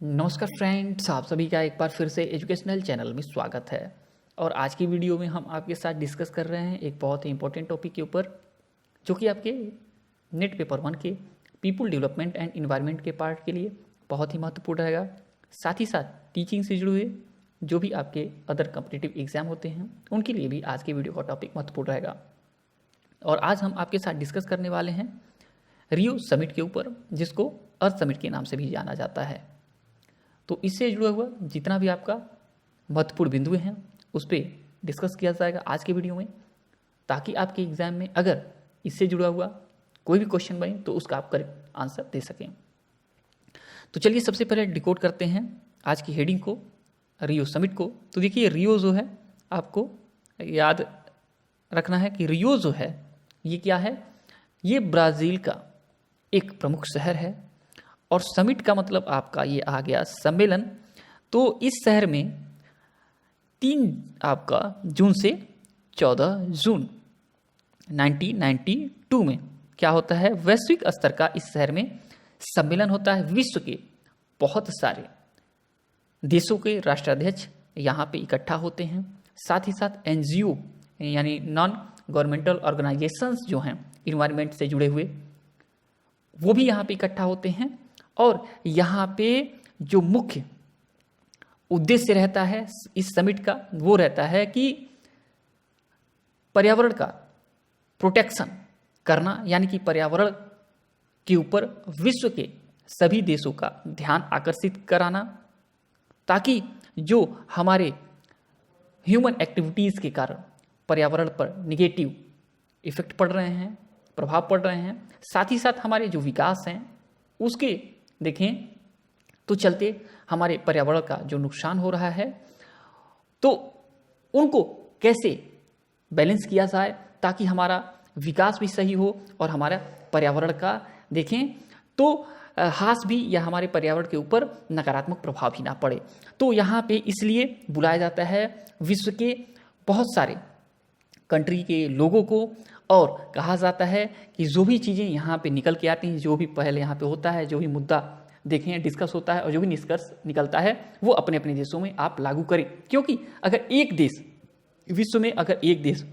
नमस्कार फ्रेंड्स, आप सभी का एक बार फिर से एजुकेशनल चैनल में स्वागत है। और आज की वीडियो में हम आपके साथ डिस्कस कर रहे हैं एक बहुत ही इंपॉर्टेंट टॉपिक के ऊपर, जो कि आपके नेट पेपर 1 के पीपुल डेवलपमेंट एंड इन्वायरमेंट के पार्ट के लिए बहुत ही महत्वपूर्ण रहेगा। साथ ही साथ टीचिंग से जुड़े हुए जो भी आपके अदर कॉम्पिटिटिव एग्जाम होते हैं उनके लिए भी आज की वीडियो का टॉपिक महत्वपूर्ण रहेगा। और आज हम आपके साथ डिस्कस करने वाले हैं रियो समिट के ऊपर, जिसको अर्थ समिट के नाम से भी जाना जाता है। तो इससे जुड़ा हुआ जितना भी आपका महत्वपूर्ण बिंदु हैं उस पर डिस्कस किया जाएगा आज के वीडियो में, ताकि आपके एग्जाम में अगर इससे जुड़ा हुआ कोई भी क्वेश्चन बने तो उसका आप करेक्ट आंसर दे सकें। तो चलिए सबसे पहले डिकोड करते हैं आज की हेडिंग को, रियो समिट को। तो देखिए, रियो जो है आपको याद रखना है कि रियो जो है ये क्या है, ये ब्राज़ील का एक प्रमुख शहर है। और समिट का मतलब आपका ये आ गया सम्मेलन। तो इस शहर में 3 आपका जून से 14 जून 1992 में क्या होता है, वैश्विक स्तर का इस शहर में सम्मेलन होता है। विश्व के बहुत सारे देशों के राष्ट्राध्यक्ष यहाँ पे इकट्ठा होते हैं। साथ ही साथ एनजीओ यानी नॉन गवर्नमेंटल ऑर्गेनाइजेशंस जो हैं इन्वायरमेंट से जुड़े हुए, वो भी यहाँ पे इकट्ठा होते हैं। और यहाँ पे जो मुख्य उद्देश्य रहता है इस समिट का, वो रहता है कि पर्यावरण का प्रोटेक्शन करना, यानी कि पर्यावरण के ऊपर विश्व के सभी देशों का ध्यान आकर्षित कराना, ताकि जो हमारे ह्यूमन एक्टिविटीज़ के कारण पर्यावरण पर निगेटिव इफेक्ट पड़ रहे हैं, प्रभाव पड़ रहे हैं, साथ ही साथ हमारे जो विकास हैं उसके देखें तो चलते हमारे पर्यावरण का जो नुकसान हो रहा है, तो उनको कैसे बैलेंस किया जाए ताकि हमारा विकास भी सही हो और हमारा पर्यावरण का देखें तो ह्रास भी या हमारे पर्यावरण के ऊपर नकारात्मक प्रभाव भी ना पड़े। तो यहाँ पे इसलिए बुलाया जाता है विश्व के बहुत सारे कंट्री के लोगों को, और कहा जाता है कि जो भी चीज़ें यहाँ पे निकल के आती हैं, जो भी पहले यहाँ पे होता है, जो भी मुद्दा देखें डिस्कस होता है और जो भी निष्कर्ष निकलता है वो अपने अपने देशों में आप लागू करें। क्योंकि अगर एक देश विश्व में अगर एक देश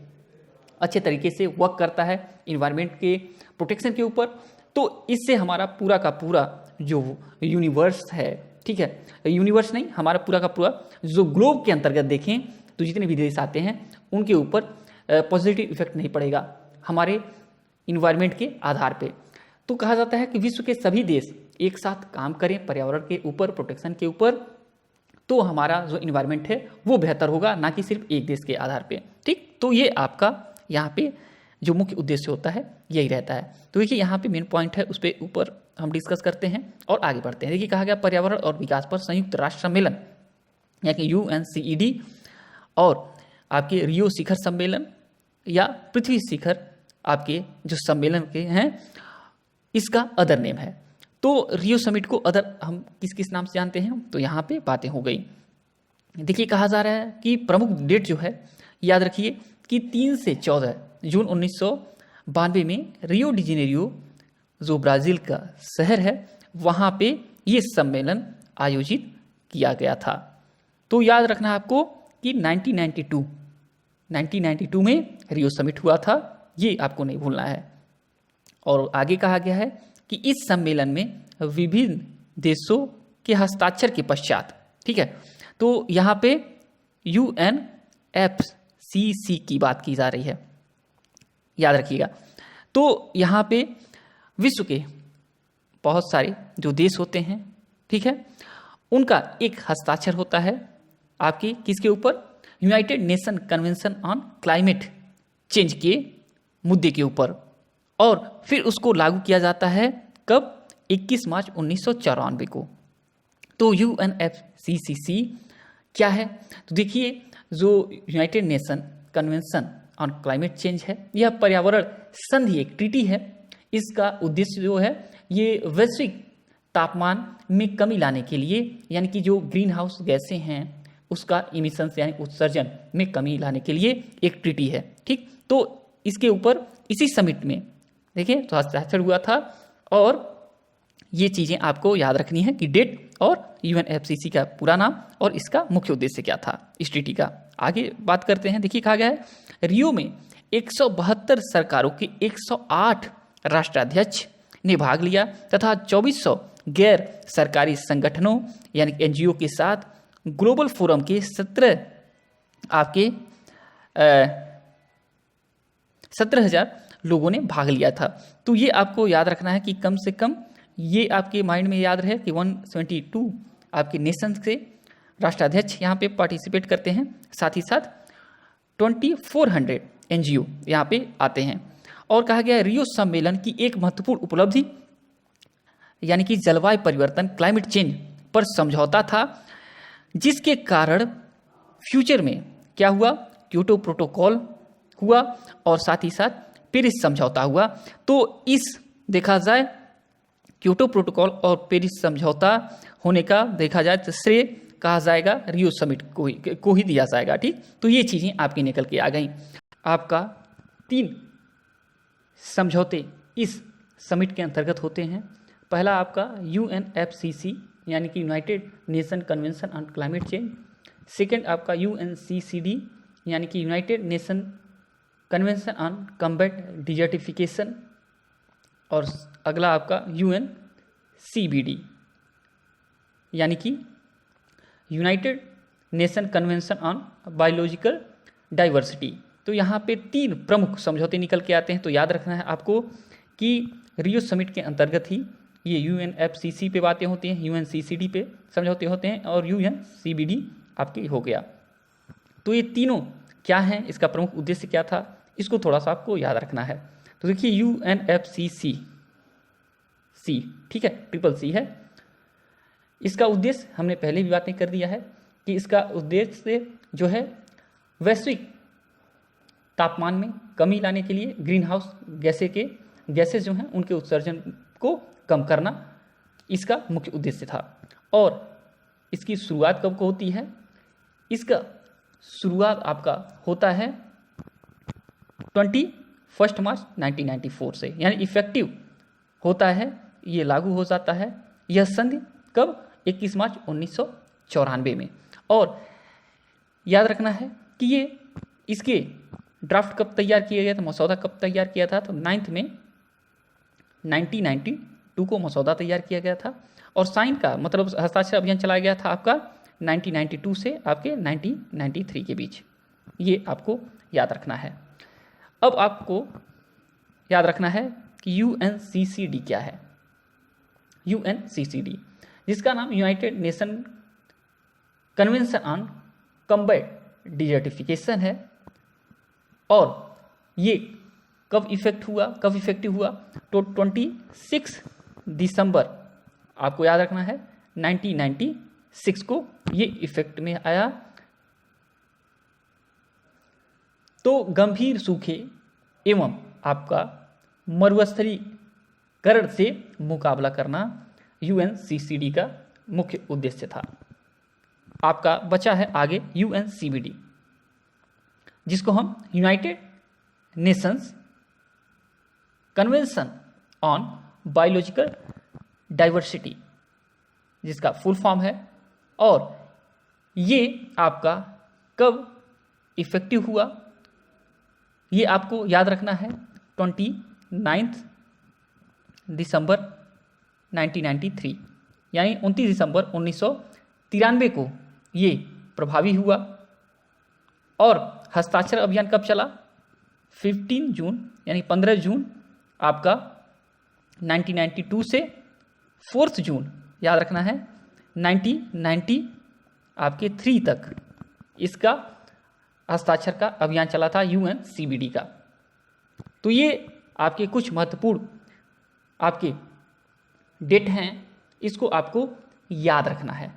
अच्छे तरीके से वर्क करता है इन्वायरमेंट के प्रोटेक्शन के ऊपर, तो इससे हमारा पूरा का पूरा जो यूनिवर्स है, ठीक है, यूनिवर्स नहीं, हमारा पूरा का पूरा जो ग्लोब के अंतर्गत देखें तो जितने भी देश आते हैं उनके ऊपर पॉजिटिव इफेक्ट नहीं पड़ेगा हमारे इन्वायरमेंट के आधार पे। तो कहा जाता है कि विश्व के सभी देश एक साथ काम करें पर्यावरण के ऊपर, प्रोटेक्शन के ऊपर, तो हमारा जो इन्वायरमेंट है वो बेहतर होगा, ना कि सिर्फ एक देश के आधार पे। ठीक, तो ये आपका यहाँ पे जो मुख्य उद्देश्य होता है यही रहता है। तो देखिए यहाँ पे मेन पॉइंट है, उस पर ऊपर हम डिस्कस करते हैं और आगे बढ़ते हैं। देखिए कहा गया पर्यावरण और विकास पर संयुक्त राष्ट्र सम्मेलन यानी कि UNCED और आपके रियो शिखर सम्मेलन या पृथ्वी शिखर आपके जो सम्मेलन के हैं, इसका अदर नेम है। तो रियो समिट को अदर हम किस किस नाम से जानते हैं, तो यहाँ पे बातें हो गई। देखिए कहा जा रहा है कि प्रमुख डेट जो है याद रखिए कि 3 से 14 जून 1992 में रियो डी जेनेरियो जो ब्राज़ील का शहर है वहाँ पे ये सम्मेलन आयोजित किया गया था। तो याद रखना आपको कि 1992 में रियो समिट हुआ था, ये आपको नहीं भूलना है। और आगे कहा गया है कि इस सम्मेलन में विभिन्न देशों के हस्ताक्षर के पश्चात, ठीक है, तो यहाँ पे UNFCCC की बात की जा रही है, याद रखिएगा। तो यहाँ पे विश्व के बहुत सारे जो देश होते हैं, ठीक है, उनका एक हस्ताक्षर होता है आपके किसके ऊपर, United nation convention on climate change के मुद्दे के ऊपर, और फिर उसको लागू किया जाता है कब, 21 मार्च 1994 को। तो UNFCCC क्या है, तो देखिए जो United nation convention on climate change है, यह पर्यावरण संधि एक ट्रीटी है। इसका उद्देश्य जो है ये वैश्विक तापमान में कमी लाने के लिए, यानी कि जो ग्रीन हाउस गैसें हैं उसका इमिशन यानी उत्सर्जन में कमी लाने के लिए एक ट्रीटी है। ठीक, तो इसके ऊपर इसी समिट में देखिए तो हस्ताक्षर हुआ था। और ये चीज़ें आपको याद रखनी है कि डेट और यूएनएफसीसी का पूरा नाम और इसका मुख्य उद्देश्य क्या था इस ट्रीटी का। आगे बात करते हैं। देखिए कहा गया है रियो में 172 सरकारों के 108 राष्ट्राध्यक्ष ने भाग लिया तथा 2400 गैर सरकारी संगठनों यानी एनजीओ के साथ ग्लोबल फोरम के 17,000 लोगों ने भाग लिया था। तो ये आपको याद रखना है कि कम से कम ये आपके माइंड में याद रहे कि 172 आपके नेशन से राष्ट्राध्यक्ष यहाँ पे पार्टिसिपेट करते हैं, साथ ही साथ 2400 एनजीओ यहाँ पे आते हैं। और कहा गया रियो सम्मेलन की एक महत्वपूर्ण उपलब्धि यानी कि जलवायु परिवर्तन क्लाइमेट चेंज पर समझौता था, जिसके कारण फ्यूचर में क्या हुआ, क्योटो प्रोटोकॉल हुआ और साथ ही साथ पेरिस समझौता हुआ। तो इस देखा जाए क्योटो प्रोटोकॉल और पेरिस समझौता होने का देखा जाए तो श्रेय कहा जाएगा रियो समिट को ही दिया जाएगा। ठीक, तो ये चीज़ें आपकी निकल के आ गई। आपका 3 समझौते इस समिट के अंतर्गत होते हैं। पहला आपका यूएनएफसीसी यानी कि United nation convention on climate change. Second आपका यूएनसीसीडी यानी कि United nation convention on combat desertification. और अगला आपका यूएनसीबीडी यानी कि United nation convention on biological diversity. तो यहाँ पे 3 प्रमुख समझौते निकल के आते हैं। तो याद रखना है आपको कि रियो समिट के अंतर्गत ही ये यूएनएफसीसी पे बातें होती हैं, यूएनसीसीडी पे समझौते होते हैं और यूएनसीबीडी आपके हो गया। तो ये तीनों क्या हैं, इसका प्रमुख उद्देश्य क्या था, इसको थोड़ा सा आपको याद रखना है। तो देखिए यूएनएफसीसी ठीक है, ट्रिपल सी है। इसका उद्देश्य हमने पहले भी बातें कर दिया है कि इसका उद्देश्य जो है वैश्विक तापमान में कमी लाने के लिए ग्रीन हाउस गैसेस जो हैं उनके उत्सर्जन को कम करना इसका मुख्य उद्देश्य था। और इसकी शुरुआत कब को होती है, इसका शुरुआत आपका होता है 21 मार्च 1994 से, यानी इफेक्टिव होता है, ये लागू हो जाता है यह संधि कब 21 मार्च 1994 में। और याद रखना है कि ये इसके ड्राफ्ट कब तैयार किया गया था, मसौदा कब तैयार किया था, तो 9 में 1992 को मसौदा तैयार किया गया था और साइन का मतलब हस्ताक्षर अभियान चलाया गया था आपका 1992 से आपके 1993 के बीच। ये आपको याद रखना है। अब आपको याद रखना है कि यूएनसीसीडी क्या है। यूएनसीसीडी जिसका नाम United nation convention on combat desertification है। और ये कब इफेक्टिव हुआ तो 26 दिसंबर आपको याद रखना है 1996 को ये इफेक्ट में आया। तो गंभीर सूखे एवं आपका मरुस्थलीकरण से मुकाबला करना यूएनसीसीडी का मुख्य उद्देश्य था। आपका बचा है आगे यूएनसीबीडी जिसको हम United Nations convention on biological diversity जिसका फुल फॉर्म है। और ये आपका कब इफेक्टिव हुआ ये आपको याद रखना है 29 दिसंबर 1993 यानी 29 दिसंबर 1993 को ये प्रभावी हुआ। और हस्ताक्षर अभियान कब चला 15 जून यानी 15 जून आपका 1992 से 4 जून याद रखना है 1993 आपके 3 तक इसका हस्ताक्षर का अभियान चला था यूएनसीबीडी का। तो ये आपके कुछ महत्वपूर्ण आपके डेट हैं, इसको आपको याद रखना है,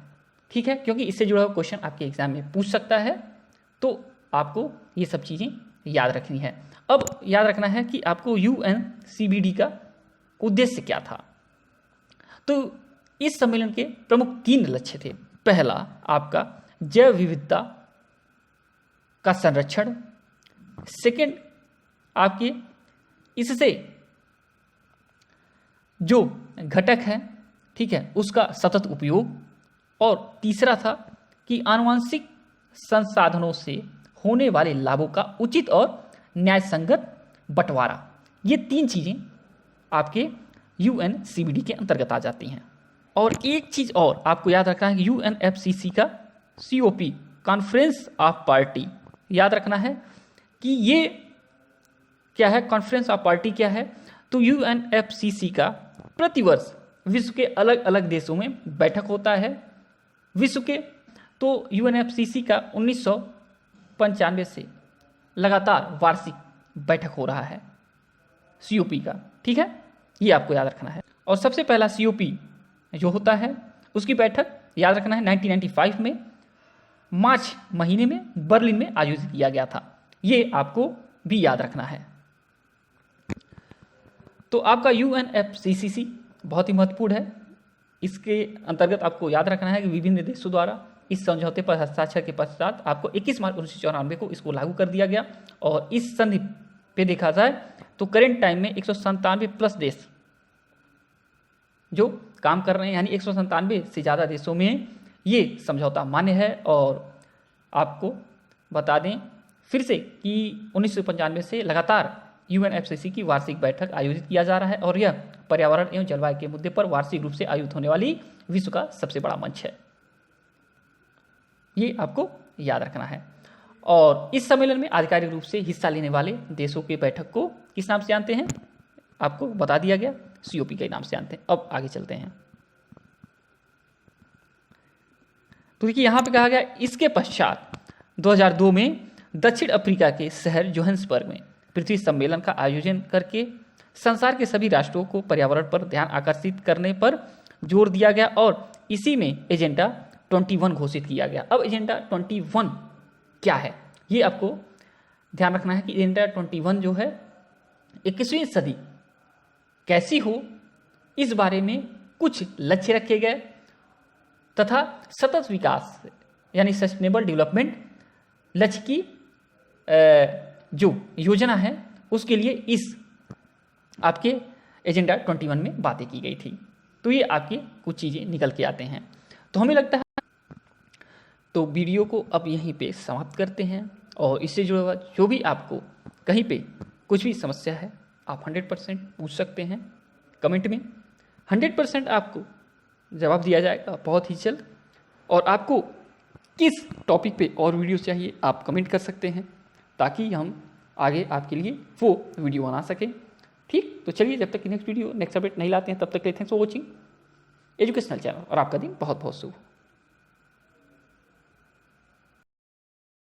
ठीक है, क्योंकि इससे जुड़ा हुआ क्वेश्चन आपके एग्जाम में पूछ सकता है। तो आपको ये सब चीज़ें याद रखनी है। अब याद रखना है कि आपको यूएनसीबीडी का उद्देश्य क्या था। तो इस सम्मेलन के प्रमुख 3 लक्ष्य थे। पहला आपका जैव विविधता का संरक्षण, सेकंड आपके इससे जो घटक है ठीक है उसका सतत उपयोग, और तीसरा था कि आनुवंशिक संसाधनों से होने वाले लाभों का उचित और न्याय संगत बंटवारा। ये 3 चीज़ें आपके यूएनसीबीडी के अंतर्गत आ जाती हैं। और एक चीज़ और आपको याद रखना है कि यूएनएफसीसी का सीओपी, कॉन्फ्रेंस ऑफ पार्टी, याद रखना है कि ये क्या है, कॉन्फ्रेंस ऑफ पार्टी क्या है। तो यूएनएफसीसी का प्रतिवर्ष विश्व के अलग अलग देशों में बैठक होता है विश्व के। तो यूएनएफसीसी का 1995 से लगातार वार्षिक बैठक हो रहा है सीओपी का, ठीक है, ये आपको याद रखना है। और सबसे पहला सीओपी जो होता है उसकी बैठक याद रखना है 1995 में मार्च महीने में बर्लिन में आयोजित किया गया था, ये आपको भी याद रखना है। तो आपका यूएनएफसीसी बहुत ही महत्वपूर्ण है। इसके अंतर्गत आपको याद रखना है कि विभिन्न देशों द्वारा इस समझौते पर हस्ताक्षर के पश्चात आपको 21 मार्च 1994 को इसको लागू कर दिया गया। और इस संधि पे देखा जाए तो करेंट टाइम में 197 प्लस देश जो काम कर रहे हैं, यानी 197 से ज़्यादा देशों में ये समझौता मान्य है। और आपको बता दें फिर से कि 1995 से लगातार यूएनएफसीसी की वार्षिक बैठक आयोजित किया जा रहा है और यह पर्यावरण एवं जलवायु के मुद्दे पर वार्षिक रूप से आयोजित होने वाली विश्व का सबसे बड़ा मंच है, ये आपको याद रखना है। और इस सम्मेलन में आधिकारिक रूप से हिस्सा लेने वाले देशों की बैठक को किस नाम से जानते हैं, आपको बता दिया गया, सीओपी के नाम से जानते हैं। अब आगे चलते हैं। तो देखिए यहाँ पे कहा गया इसके पश्चात 2002 में दक्षिण अफ्रीका के शहर जोहान्सबर्ग में पृथ्वी सम्मेलन का आयोजन करके संसार के सभी राष्ट्रों को पर्यावरण पर ध्यान आकर्षित करने पर जोर दिया गया और इसी में एजेंडा 21 घोषित किया गया। अब एजेंडा 21 क्या है ये आपको ध्यान रखना है कि एजेंडा 21 जो है 21वीं सदी कैसी हो इस बारे में कुछ लक्ष्य रखे गए तथा सतत विकास यानी सस्टेनेबल डेवलपमेंट लक्ष्य की जो योजना है उसके लिए इस आपके एजेंडा 21 में बातें की गई थी। तो ये आपकी कुछ चीज़ें निकल के आते हैं। तो हमें लगता है तो वीडियो को अब यहीं पे समाप्त करते हैं और इससे जुड़ा हुआ जो भी आपको कहीं पे कुछ भी समस्या है आप 100% पूछ सकते हैं कमेंट में। 100% आपको जवाब दिया जाएगा बहुत ही जल्द। और आपको किस टॉपिक पे और वीडियो चाहिए आप कमेंट कर सकते हैं ताकि हम आगे आपके लिए वो वीडियो बना सकें। ठीक, तो चलिए जब तक नेक्स्ट वीडियो नेक्स्ट अपडेट नहीं लाते हैं तब तक के लिए thanks for watching educational channel और आपका दिन बहुत बहुत शुभ।